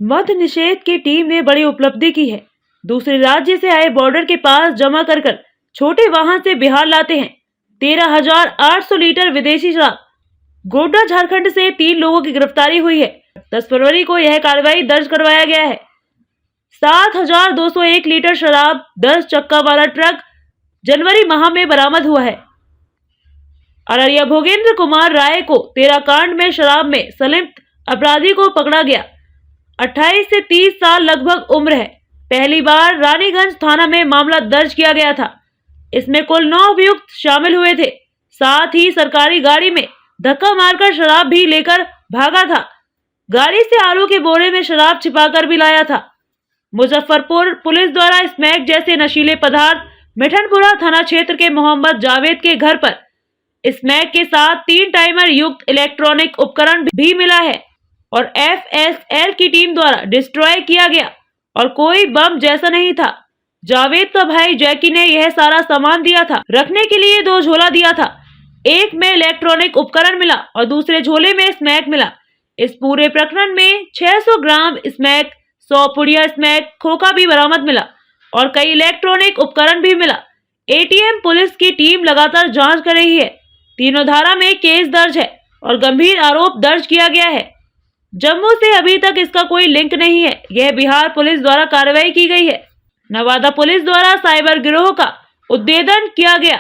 मद्य निषेध की टीम ने बड़ी उपलब्धि की है। दूसरे राज्य से आए बॉर्डर के पास जमा कर छोटे वाहन से बिहार लाते हैं 13,800 लीटर विदेशी शराब। गोड्डा झारखंड से 3 लोगों की गिरफ्तारी हुई है। 10 फरवरी को यह कार्रवाई दर्ज करवाया गया है। 7,201 लीटर शराब 10 चक्का वाला ट्रक जनवरी माह में बरामद हुआ है। अररिया भोगेंद्र कुमार राय को 13 कांड में शराब में संलिप्त अपराधी को पकड़ा गया। 28 से 30 साल लगभग उम्र है। पहली बार रानीगंज थाना में मामला दर्ज किया गया था। इसमें कुल 9 अभियुक्त शामिल हुए थे। साथ ही सरकारी गाड़ी में धक्का मारकर शराब भी लेकर भागा था। गाड़ी से आलू के बोरे में शराब छिपाकर भी लाया था। मुजफ्फरपुर पुलिस द्वारा स्मैक जैसे नशीले पदार्थ मिठनपुरा थाना क्षेत्र के मोहम्मद जावेद के घर पर स्मैक के साथ 3 टाइमर युक्त इलेक्ट्रॉनिक उपकरण भी मिला है और FSL की टीम द्वारा डिस्ट्रॉय किया गया और कोई बम जैसा नहीं था। जावेद का भाई जैकी ने यह सारा सामान दिया था। रखने के लिए 2 झोला दिया था। एक में इलेक्ट्रॉनिक उपकरण मिला और दूसरे झोले में स्मैक मिला। इस पूरे प्रकरण में 600 ग्राम स्मैक, 100 पुड़िया स्मैक खोखा भी बरामद मिला और कई इलेक्ट्रॉनिक उपकरण भी मिला। ATM पुलिस की टीम लगातार जांच कर रही है। तीनों धारा में केस दर्ज है और गंभीर आरोप दर्ज किया गया है। जम्मू से अभी तक इसका कोई लिंक नहीं है। यह बिहार पुलिस द्वारा कार्रवाई की गई है। नवादा पुलिस द्वारा साइबर गिरोह का उद्भेदन किया गया।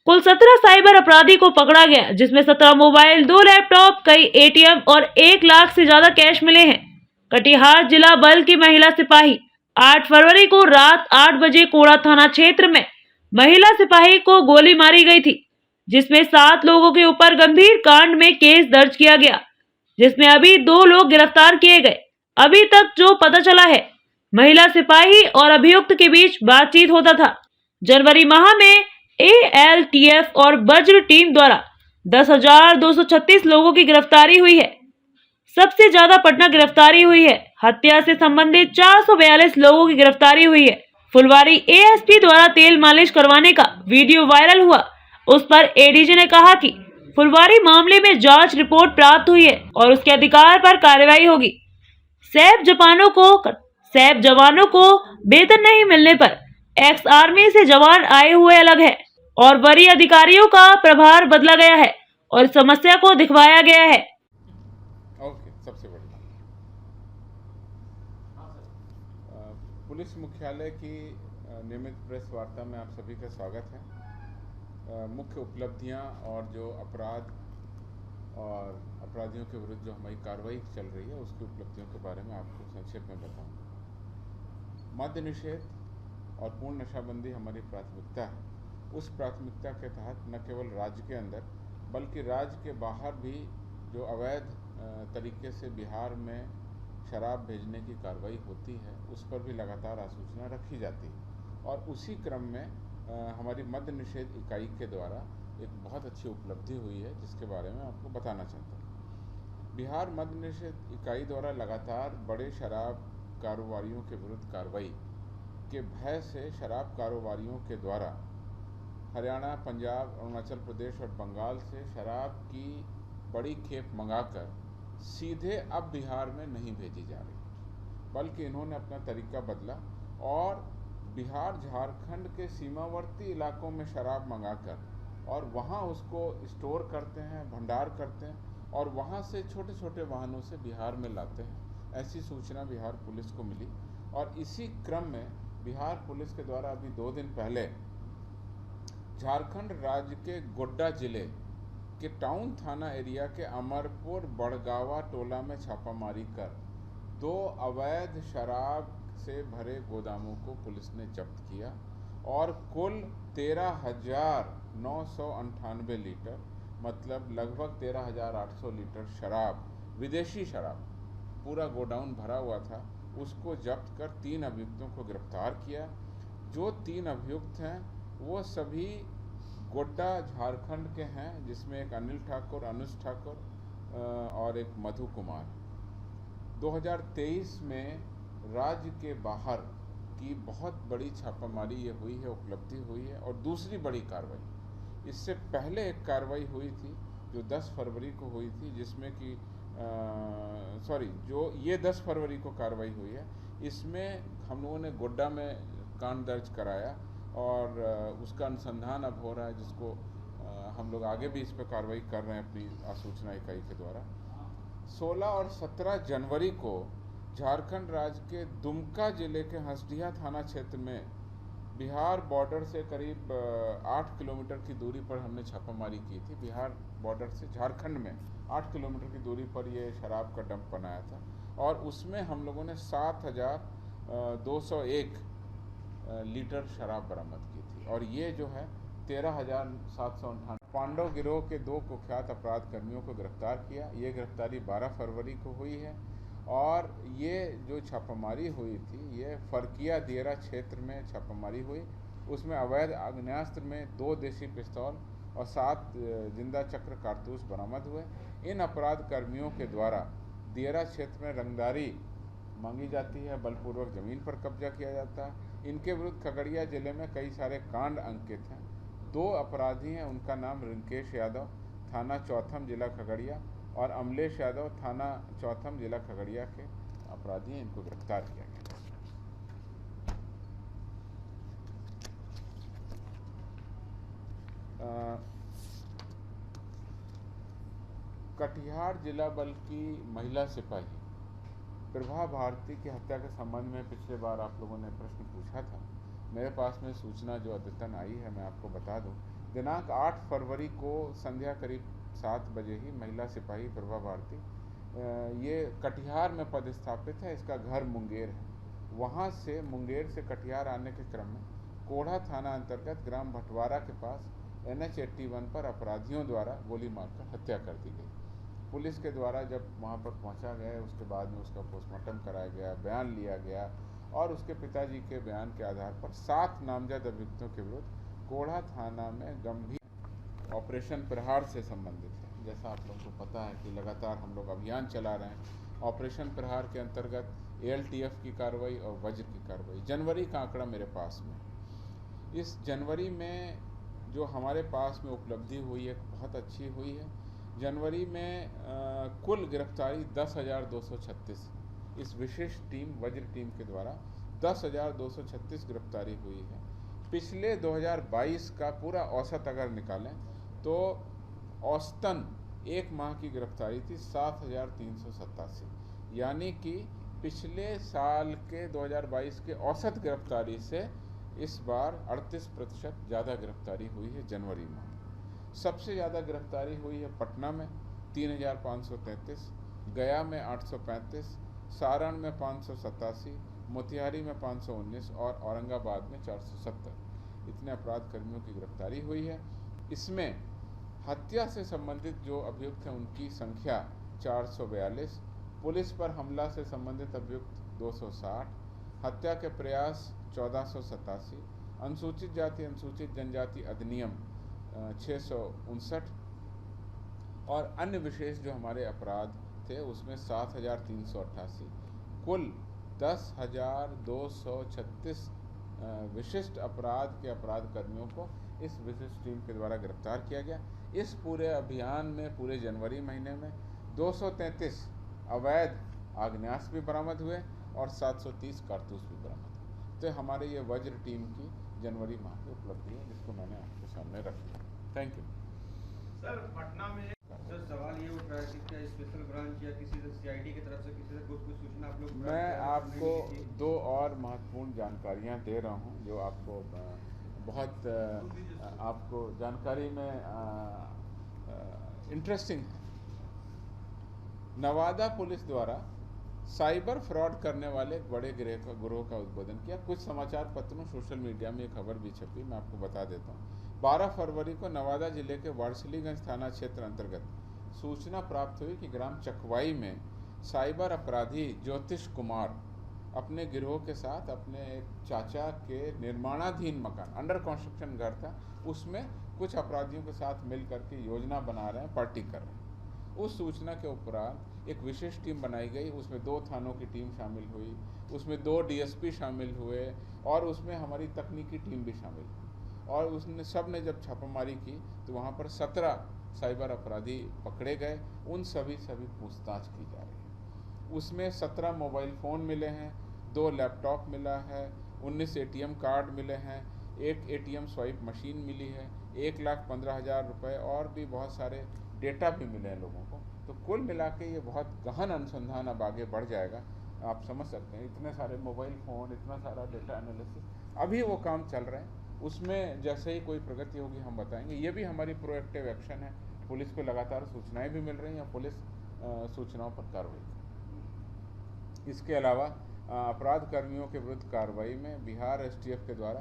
कुल 17 साइबर अपराधी को पकड़ा गया, जिसमें 17 मोबाइल, 2 लैपटॉप, कई ATM और 1 लाख से ज्यादा कैश मिले हैं। कटिहार जिला बल की महिला सिपाही 8 फरवरी को रात 8 बजे कोड़ा थाना क्षेत्र में महिला सिपाही को गोली मारी गई थी, जिसमें 7 लोगों के ऊपर गंभीर कांड में केस दर्ज किया गया, जिसमें अभी 2 लोग गिरफ्तार किए गए। अभी तक जो पता चला है, महिला सिपाही और अभियुक्त के बीच बातचीत होता था। जनवरी माह में ALTF और वज्र टीम द्वारा 10,236 लोगों की गिरफ्तारी हुई है। सबसे ज्यादा पटना गिरफ्तारी हुई है। हत्या से संबंधित 442 लोगों की गिरफ्तारी हुई है। फुलवारी ASP द्वारा तेल मालिश करवाने का वीडियो वायरल हुआ। उस पर ADG ने कहा कि फुलवारी मामले में जांच रिपोर्ट प्राप्त हुई है और उसके अधिकार पर कार्रवाई होगी। सैप जवानों को वेतन नहीं मिलने पर एक्स आर्मी से जवान आए हुए अलग है और वरीय अधिकारियों का प्रभार बदला गया है और समस्या को दिखवाया गया है। ओके, सबसे बढ़िया। पुलिस मुख्यालय की नियमित प्रेस वार्ता में आप सभी का स्वागत है। मुख्य उपलब्धियां और जो अपराध और अपराधियों के विरुद्ध जो हमारी कार्रवाई चल रही है उसकी उपलब्धियों के बारे में आपको संक्षेप में बताऊं। मद्य निषेध और पूर्ण नशाबंदी हमारी प्राथमिकता है। उस प्राथमिकता के तहत न केवल राज्य के अंदर बल्कि राज्य के बाहर भी जो अवैध तरीके से बिहार में शराब भेजने की कार्रवाई होती है उस पर भी लगातार आसूचना रखी जाती है और उसी क्रम में हमारी मद्य निषेध इकाई के द्वारा एक बहुत अच्छी उपलब्धि हुई है, जिसके बारे में आपको बताना चाहता हूँ। बिहार मद्य निषेध इकाई द्वारा लगातार बड़े शराब कारोबारियों के विरुद्ध कार्रवाई के भय से शराब कारोबारियों के द्वारा हरियाणा, पंजाब, अरुणाचल प्रदेश और बंगाल से शराब की बड़ी खेप मंगाकर सीधे अब बिहार में नहीं भेजी जा रही, बल्कि इन्होंने अपना तरीका बदला और बिहार झारखंड के सीमावर्ती इलाकों में शराब मंगाकर और वहाँ उसको स्टोर करते हैं, भंडार करते हैं और वहाँ से छोटे छोटे वाहनों से बिहार में लाते हैं। ऐसी सूचना बिहार पुलिस को मिली और इसी क्रम में बिहार पुलिस के द्वारा अभी 2 दिन पहले झारखंड राज्य के गोड्डा जिले के टाउन थाना एरिया के अमरपुर बड़गावा टोला में छापामारी कर 2 अवैध शराब से भरे गोदामों को पुलिस ने जब्त किया और कुल 13,998 लीटर मतलब लगभग 13,800 लीटर शराब, विदेशी शराब, पूरा गोडाउन भरा हुआ था, उसको जब्त कर 3 अभियुक्तों को गिरफ्तार किया। जो 3 अभियुक्त हैं वो सभी गोड्डा झारखंड के हैं, जिसमें एक अनिल ठाकुर, अनुज ठाकुर और एक मधु कुमार। 2023 में राज्य के बाहर की बहुत बड़ी छापामारी ये हुई है, उपलब्धि हुई है। और दूसरी बड़ी कार्रवाई, इससे पहले एक कार्रवाई हुई थी जो 10 फरवरी को हुई थी, जिसमें कि सॉरी, जो ये 10 फरवरी को कार्रवाई हुई है, इसमें हम लोगों ने गोड्डा में कांड दर्ज कराया और उसका अनुसंधान अब हो रहा है, जिसको हम लोग आगे भी इस पर कार्रवाई कर रहे हैं अपनी आसूचना इकाई के द्वारा। 16 और 17 जनवरी को झारखंड राज्य के दुमका जिले के हंसडीहा थाना क्षेत्र में बिहार बॉर्डर से करीब 8 किलोमीटर की दूरी पर हमने छापामारी की थी। बिहार बॉर्डर से झारखंड में 8 किलोमीटर की दूरी पर ये शराब का डंप बनाया था और उसमें हम लोगों ने 7,201 लीटर शराब बरामद की थी और ये जो है 13,758 पांडव गिरोह के 2 कुख्यात अपराध कर्मियों को गिरफ्तार किया। ये गिरफ्तारी 12 फरवरी को हुई है और ये जो छापामारी हुई थी ये फरकिया दियरा क्षेत्र में छापामारी हुई। उसमें अवैध आग्नेयास्त्र में 2 देसी पिस्तौल और 7 जिंदा चक्र कारतूस बरामद हुए। इन अपराध कर्मियों के द्वारा दियरा क्षेत्र में रंगदारी मांगी जाती है, बलपूर्वक ज़मीन पर कब्जा किया जाता है। इनके विरुद्ध खगड़िया जिले में कई सारे कांड अंकित हैं। 2 अपराधी हैं, उनका नाम रिंकेश यादव, थाना चौथम, जिला खगड़िया, और अमलेश यादव, थाना चौथम, जिला खगड़िया के अपराधी हैं। इनको गिरफ्तार किया गया। कटिहार जिला बल की महिला सिपाही प्रभा भारती की हत्या के संबंध में पिछले बार आप लोगों ने प्रश्न पूछा था। मेरे पास में सूचना जो अद्यतन आई है मैं आपको बता दूं। दिनांक 8 फरवरी को संध्या करीब 7 बजे ही महिला सिपाही प्रभा भारती, ये कटिहार में पदस्थापित है, इसका घर मुंगेर है। वहाँ से मुंगेर से कटिहार आने के क्रम में कोढ़ा थाना अंतर्गत ग्राम भटवारा के पास NH 81 पर अपराधियों द्वारा गोली मारकर हत्या कर दी गई। पुलिस के द्वारा जब वहाँ पर पहुँचा गया, उसके बाद में उसका पोस्टमार्टम कराया गया, बयान लिया गया और उसके पिताजी के बयान के आधार पर 7 नामजद अभियुक्तों के विरुद्ध कोढ़ा थाना में गंभीर ऑपरेशन प्रहार से संबंधित है। जैसा आप लोगों को पता है कि लगातार हम लोग अभियान चला रहे हैं। ऑपरेशन प्रहार के अंतर्गत ALTF की कार्रवाई और वज्र की कार्रवाई। जनवरी का आंकड़ा मेरे पास में, इस जनवरी में जो हमारे पास में उपलब्धि हुई है बहुत अच्छी हुई है। जनवरी में कुल गिरफ्तारी 10,236, इस विशेष टीम वज्र टीम के द्वारा 10,236 गिरफ्तारी हुई है। पिछले 2022 का पूरा औसत अगर निकालें तो औसतन 1 माह की गिरफ्तारी थी 7,387, यानी कि पिछले साल के 2022 के औसत गिरफ्तारी से इस बार 38% ज़्यादा गिरफ्तारी हुई है जनवरी में। सबसे ज़्यादा गिरफ्तारी हुई है पटना में 3,533, गया में 835, सारण में 587, मोतिहारी में 519 और औरंगाबाद में 470। इतने अपराध कर्मियों की गिरफ्तारी हुई है। इसमें हत्या से संबंधित जो अभियुक्त हैं उनकी संख्या 442, पुलिस पर हमला से संबंधित अभियुक्त 260, हत्या के प्रयास 1487, अनुसूचित जाति अनुसूचित जनजाति अधिनियम 659 और अन्य विशेष जो हमारे अपराध थे उसमें 7,388, कुल 10,236 विशिष्ट अपराध के अपराध कर्मियों को इस विशिष्ट टीम के द्वारा गिरफ्तार किया गया। इस पूरे अभियान में पूरे जनवरी महीने में 233 अवैध आग्नेयास्त्र भी बरामद हुए और 730 कारतूस भी बरामद हुए। तो हमारे ये वज्र टीम की जनवरी माह की उपलब्धि है जिसको मैंने आपके सामने रख दिया। Thank you sir. पटना में सर सवाल ये उठ रहा है कि क्या स्पेशल ब्रांच या किसी से CID की तरफ से किसी से कुछ सूचना आप लोग, मैं आपको 2 और महत्वपूर्ण जानकारियां दे रहा हूं जो आपको बहुत आपको जानकारी में इंटरेस्टिंग है। नवादा पुलिस द्वारा साइबर फ्रॉड करने वाले एक बड़े गिरोह का उद्भेदन किया। कुछ समाचार पत्रों, सोशल मीडिया में ये खबर भी छपी, मैं आपको बता देता हूँ। 12 फरवरी को नवादा जिले के वारसिलीगंज थाना क्षेत्र अंतर्गत सूचना प्राप्त हुई कि ग्राम चकवाई में साइबर अपराधी ज्योतिष कुमार अपने गिरोह के साथ अपने एक चाचा के निर्माणाधीन मकान, अंडर कंस्ट्रक्शन घर था, उसमें कुछ अपराधियों के साथ मिल करके योजना बना रहे हैं, पार्टी कर रहे हैं। उस सूचना के उपरांत एक विशेष टीम बनाई गई। उसमें 2 थानों की टीम शामिल हुई, उसमें 2 DSP शामिल हुए और उसमें हमारी तकनीकी टीम भी शामिल हुई। और उसने सब ने जब छापामारी की तो वहाँ पर 17 साइबर अपराधी पकड़े गए। उन सभी पूछताछ की जा रही है। उसमें 17 मोबाइल फ़ोन मिले हैं, 2 लैपटॉप मिला है, 19 एटीएम कार्ड मिले हैं, एक एटीएम स्वाइप मशीन मिली है, 1,15,000 रुपये और भी बहुत सारे डेटा भी मिले हैं लोगों को। तो कुल मिला के ये बहुत गहन अनुसंधान अब आगे बढ़ जाएगा। आप समझ सकते हैं, इतने सारे मोबाइल फ़ोन, इतना सारा डेटा एनालिसिस, अभी वो काम चल रहे हैं। उसमें जैसे ही कोई प्रगति होगी हम बताएंगे। ये भी हमारी प्रोएक्टिव एक्शन है। पुलिस को लगातार सूचनाएं भी मिल रही हैं, पुलिस सूचनाओं पर कार्रवाई कर रही है। इसके अलावा अपराध कर्मियों के विरुद्ध कार्रवाई में बिहार एसटीएफ के द्वारा